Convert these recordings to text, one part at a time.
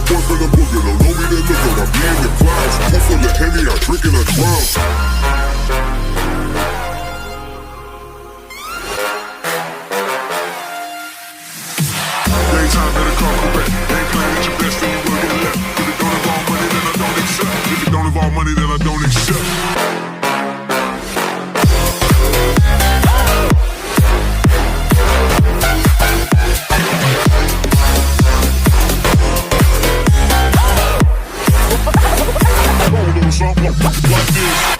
boy from the boogie, don't know me, they lookin'. I be in the clouds, pool full of Henny, I drinkin' a drown. Daytime better come correct. Ain't playing with your best, then you will get left. If it don't involve money, then I don't accept. If it don't involve money, then I don't accept. Like this.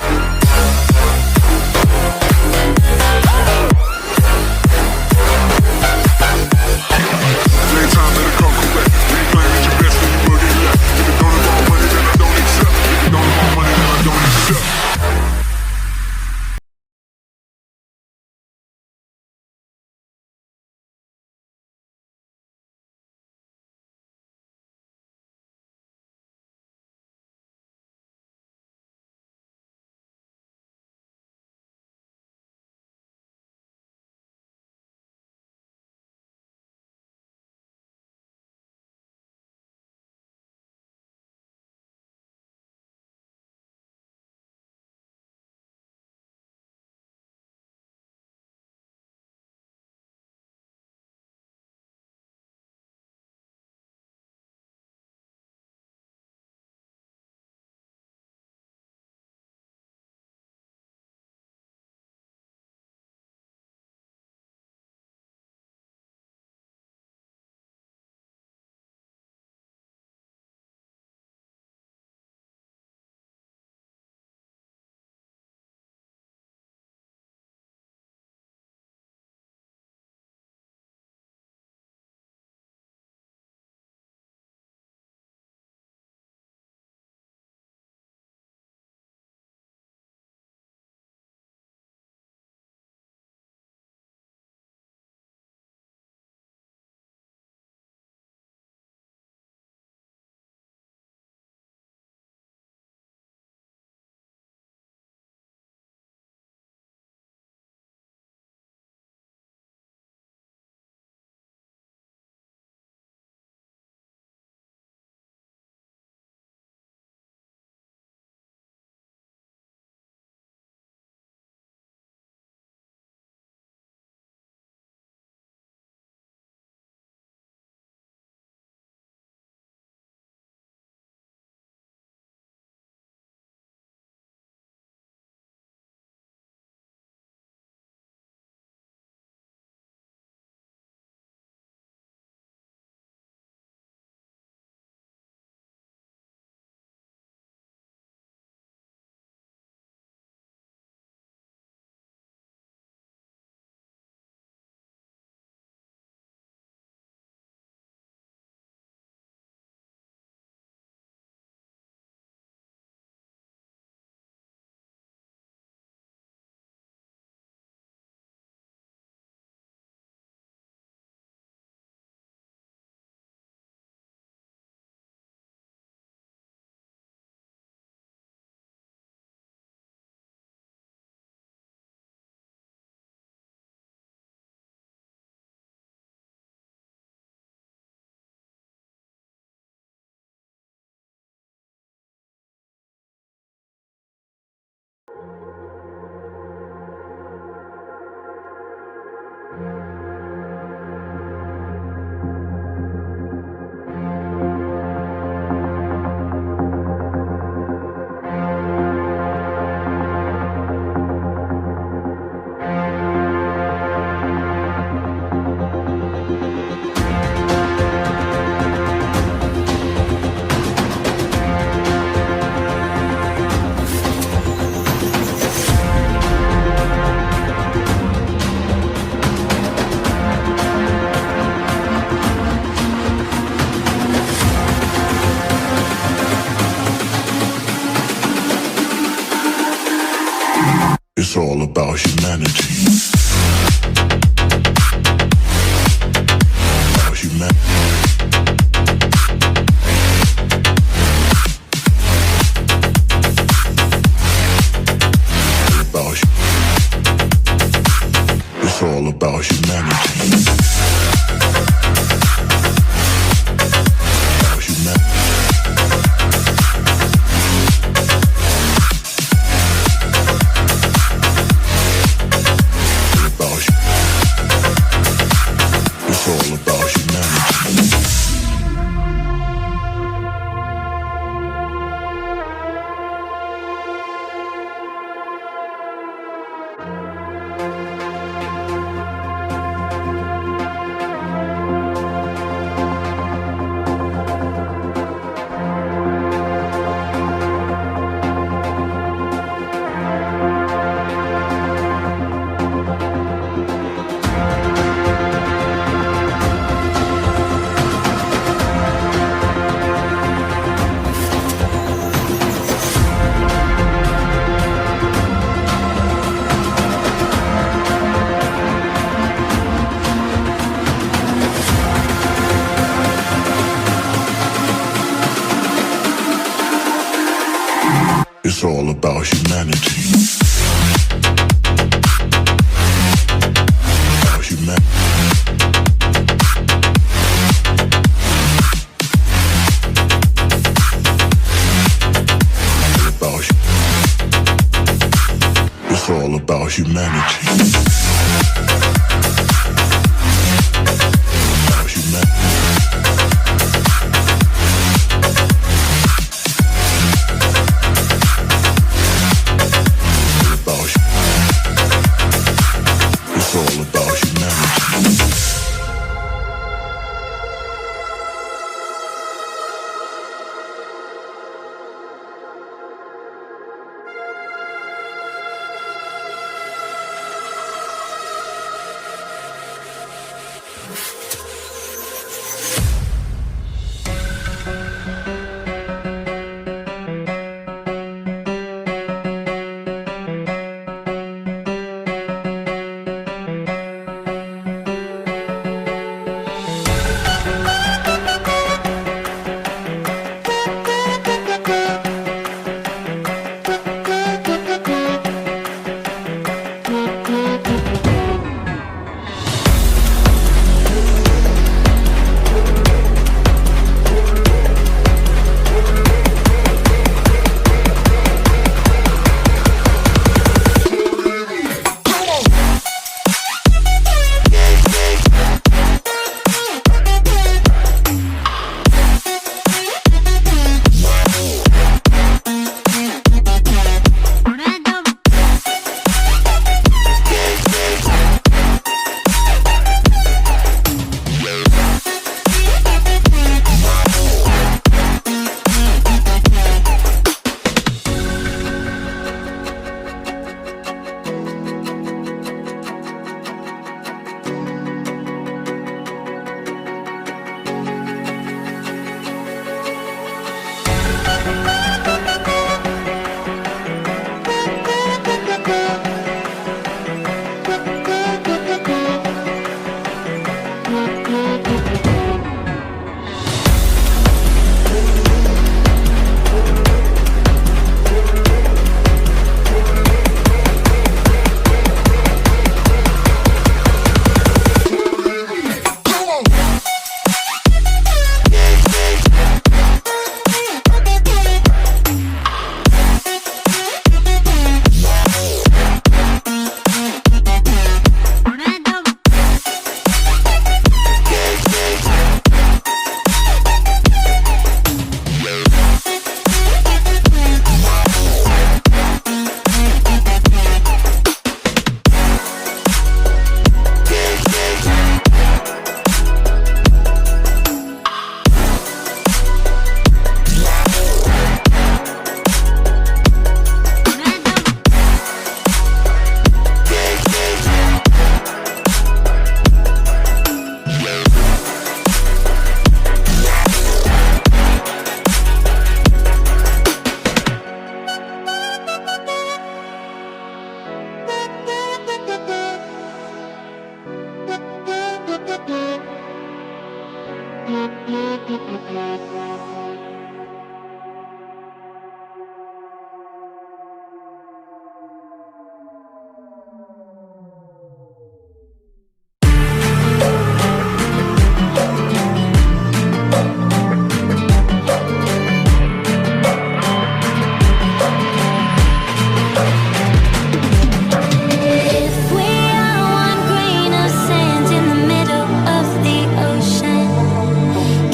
It's all about humanity. About humanity. It's all about humanity. About humanity. humanity. About humanity. It's all about humanity.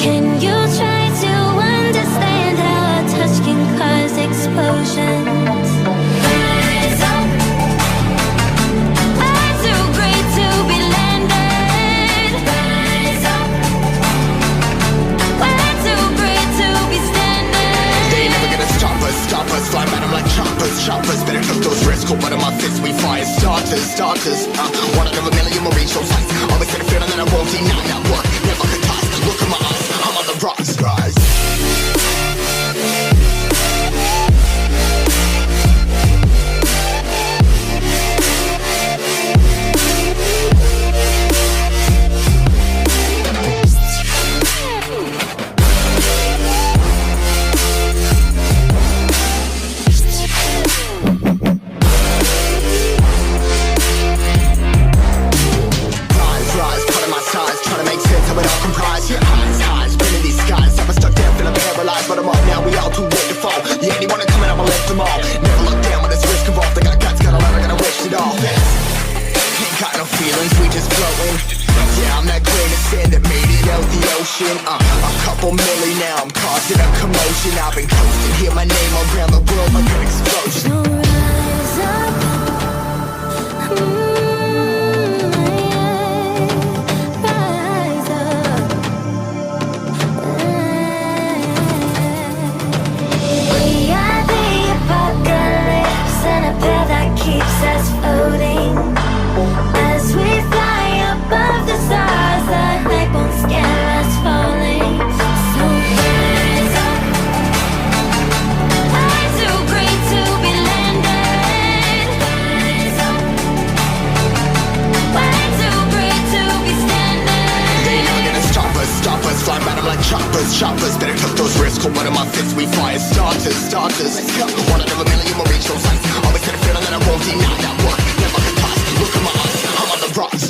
Can you try to understand? ones, we just floating. Yeah, I'm that grain of sand that made it out the ocean. A couple milli now, I'm causing a commotion. I've been coasting, hear my name around the world like an explosion. So rise up, rise up. We are the apocalypse, and a pair that keeps us floating. As we fly above the stars, the night won't scare us falling. So rise up, fly too great to be landed. Rise up, way too great to be standing. They never gonna stop us, fly by them like choppers. Better cut those risks, hold one of my fists, we fire starters. Let's go, one out of a million, we'll reach those heights. Always had a feeling that I won't deny that work. Never could pass, look at my eyes, I'm on the rocks.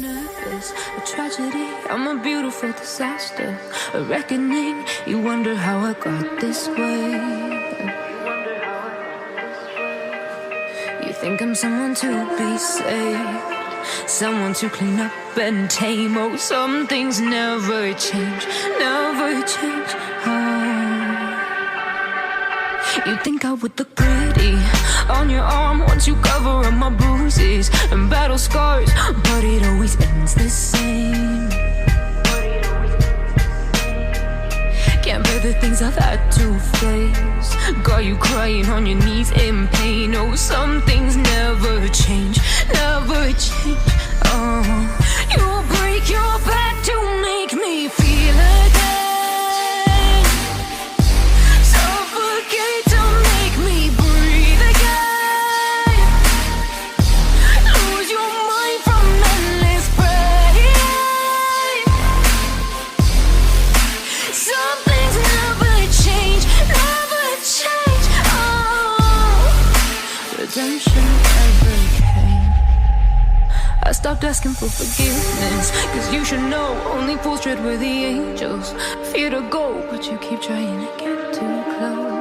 nervous, a tragedy, I'm a beautiful disaster, a reckoning. You wonder how I got this way. You think I'm someone to be saved, someone to clean up and tame. Oh, some things never change, never change. Oh, you think I would look pretty on your arm once you cover up my bruises and battle scars, but it always ends the same. Can't bear the things I've had to face, got you crying on your knees in pain. Oh, some things never change, never change. Oh, you'll break your back to make me feel again, suffocate to make me breathe again, lose your mind from endless pain. Some things never change, never change. Oh, redemption never came. I stopped asking for forgiveness, cause you should know only fools tread where the angels fear to go, but you keep trying to get too close.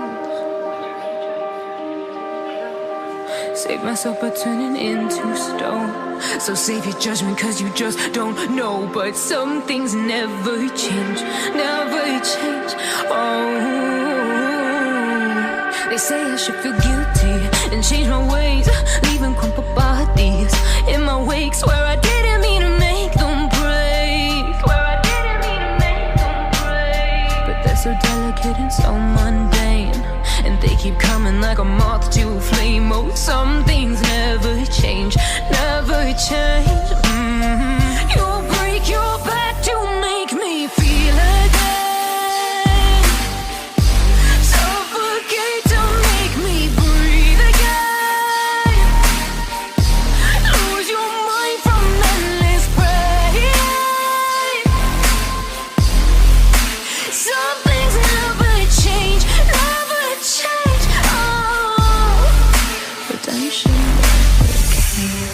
Save myself by turning into stone, so save your judgment cause you just don't know. But some things never change, never change. Oh, they say I should feel guilty and change my ways, leaving crumpled bodies in my wake. Swear I didn't mean to make them break, swear I didn't mean to make them break. But they're so delicate and so mundane, and they keep coming like a moth to a flame. Oh, some things never change, never change. You'll break your back to make me feel again, suffocate to make me breathe again, lose your mind from endless pain. Some things never change, never change. Oh, redemption never came.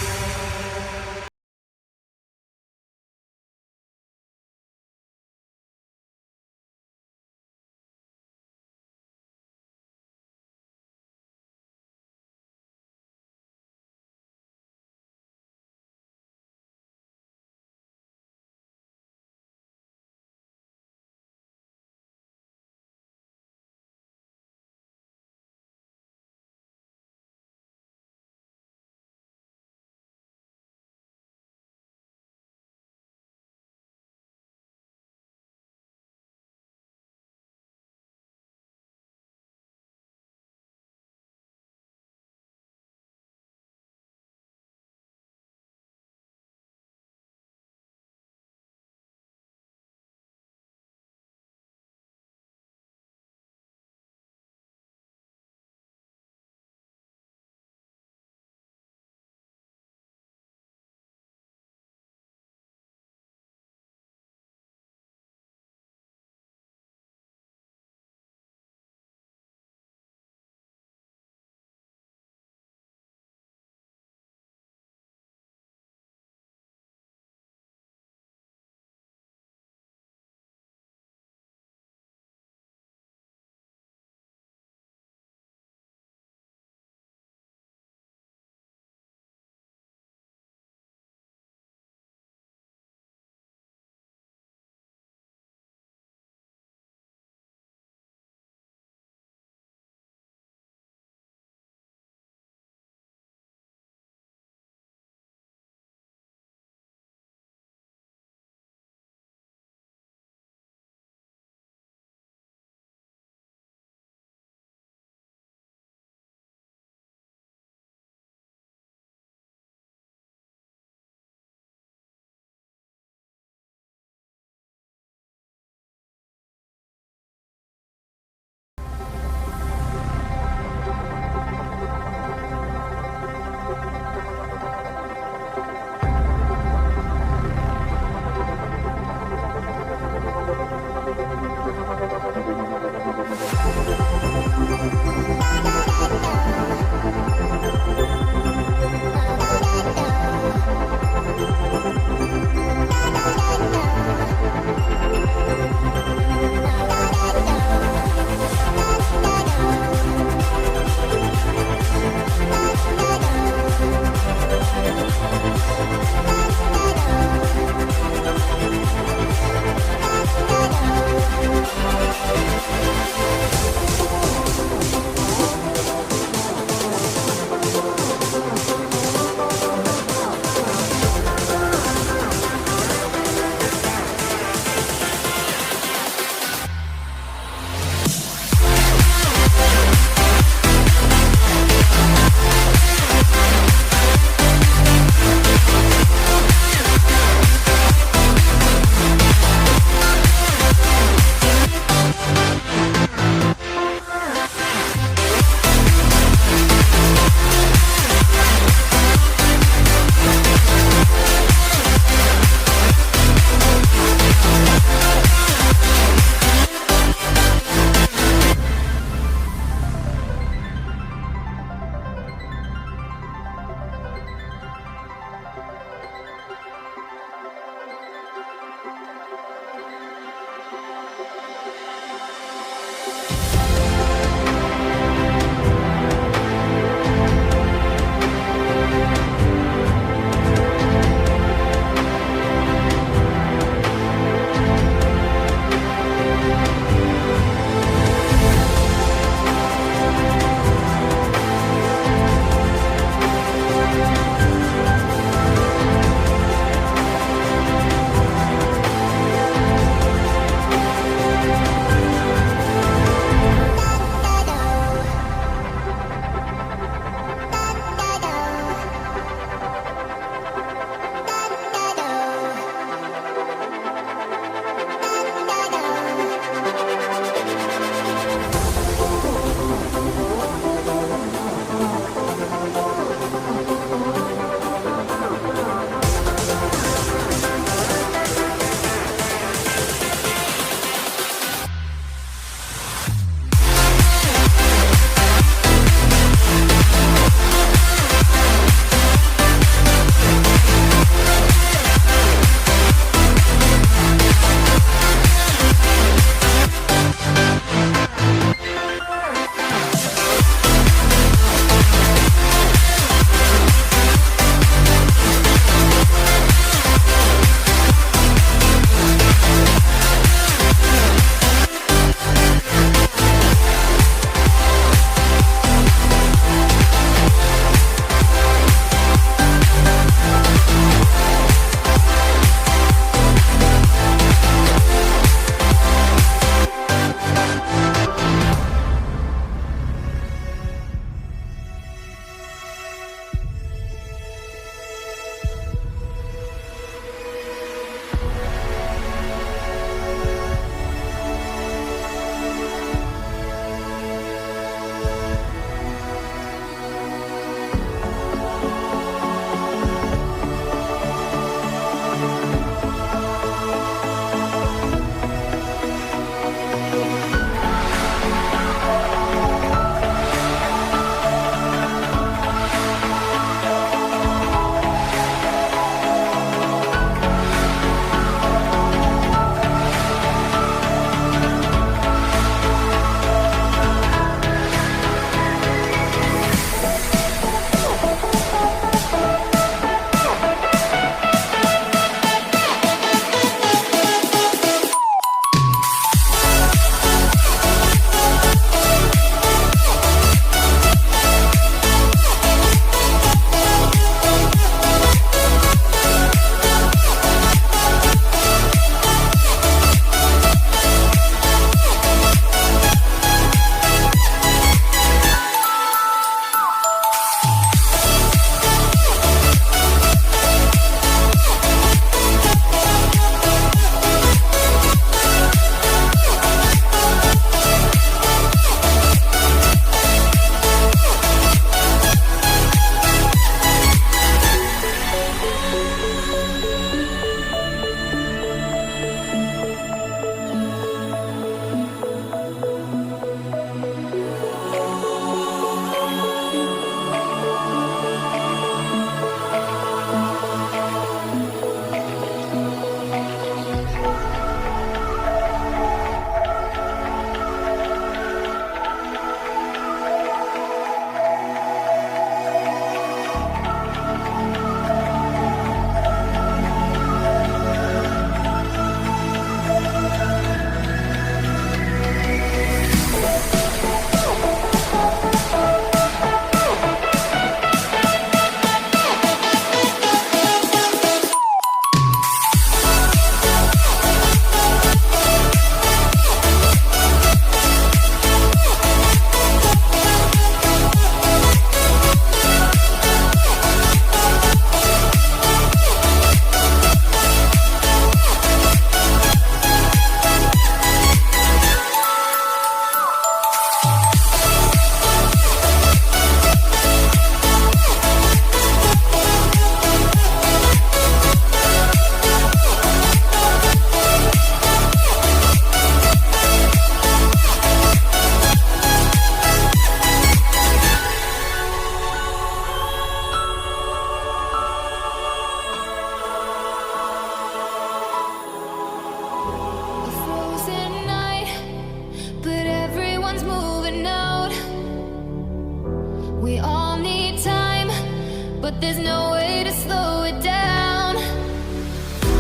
but there's no way to slow it down.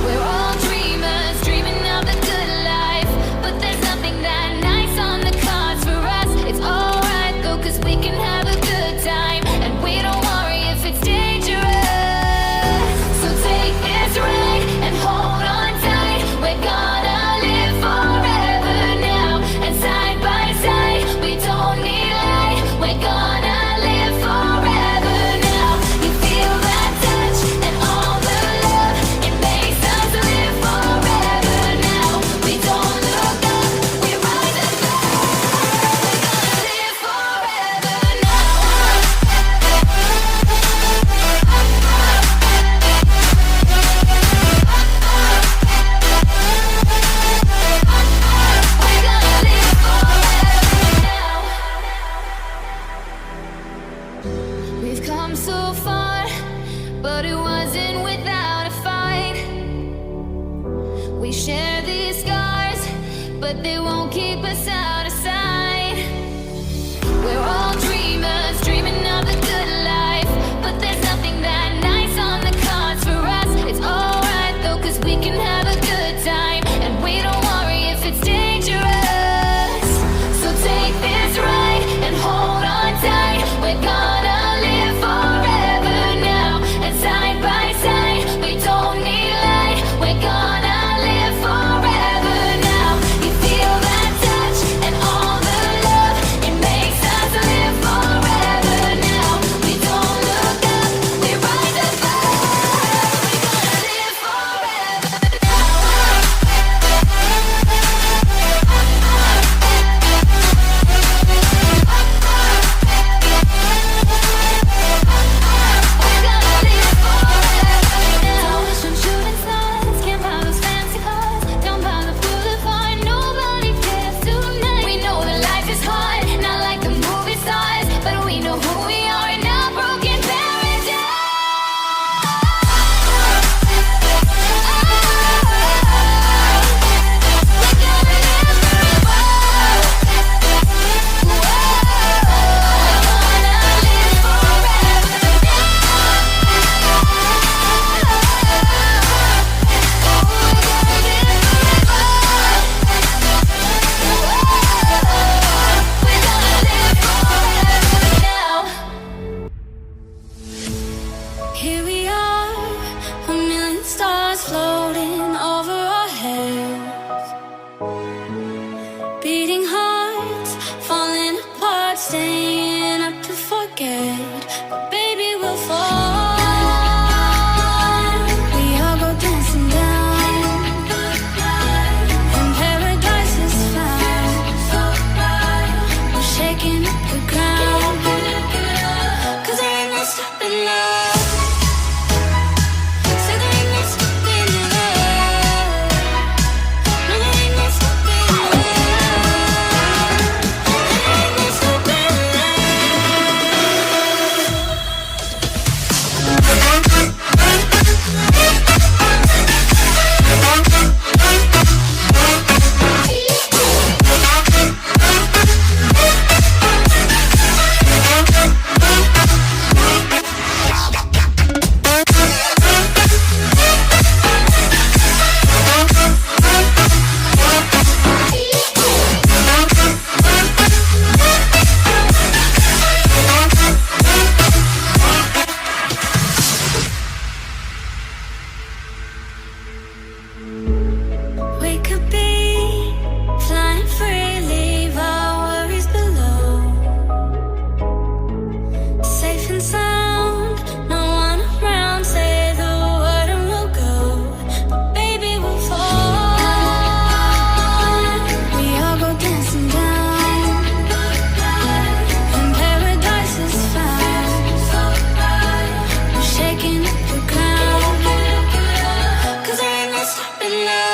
We're all dreamers, dreaming of the good life, but there's nothing that nice on the cards for us. It's alright though, 'cause we can have a good time, and we don't worry if it's dangerous. So take this ride and hold on tight. We're gonna live forever now, and side by side, we don't need light. We're gonna live forever now. You feel that touch and all the love, it makes us live forever now. We don't look up, we rise above. We're gonna live forever now. We're gonna live forever now. We've come so far, but it wasn't without a fight. We share these scars, but they won't keep us out of sight. We're all dreamers, dreaming of the good life, but there's nothing that nice on the cards for us. It's alright though, 'cause we can have a good time, and we don't worry if it's dangerous. So take this ride and hold on tight. We're gonna live forever now, and side by side, we don't need light. We're gonna live forever now. You feel that touch and all the love, it makes us live forever now. We don't look up, we rise above. We're gonna live forever now. We're gonna live forever now. Some shooting stars, can't buy those fancy cars, down by the boulevard, nobody cares tonight. We know that life is hard, not like the movie stars, but we know who we are in our broken paradise. We're gonna live forever. Here we are, a million stars floating over our heads, beating hearts, falling apart, staying up to forget. But baby, we'll fall. We all go dancing down, and paradise is found. We're shaking up the ground, 'cause there ain't no stopping love. So there ain't no stopping love. No, there ain't no stopping love. There ain't no stopping We could be flying free, leave our worries below. Safe and sound, no one around. Say the word and we'll go. But baby, we'll fall. We all go dancing down, and paradise is found. We're shaking up the ground, 'cause there ain't no stopping now.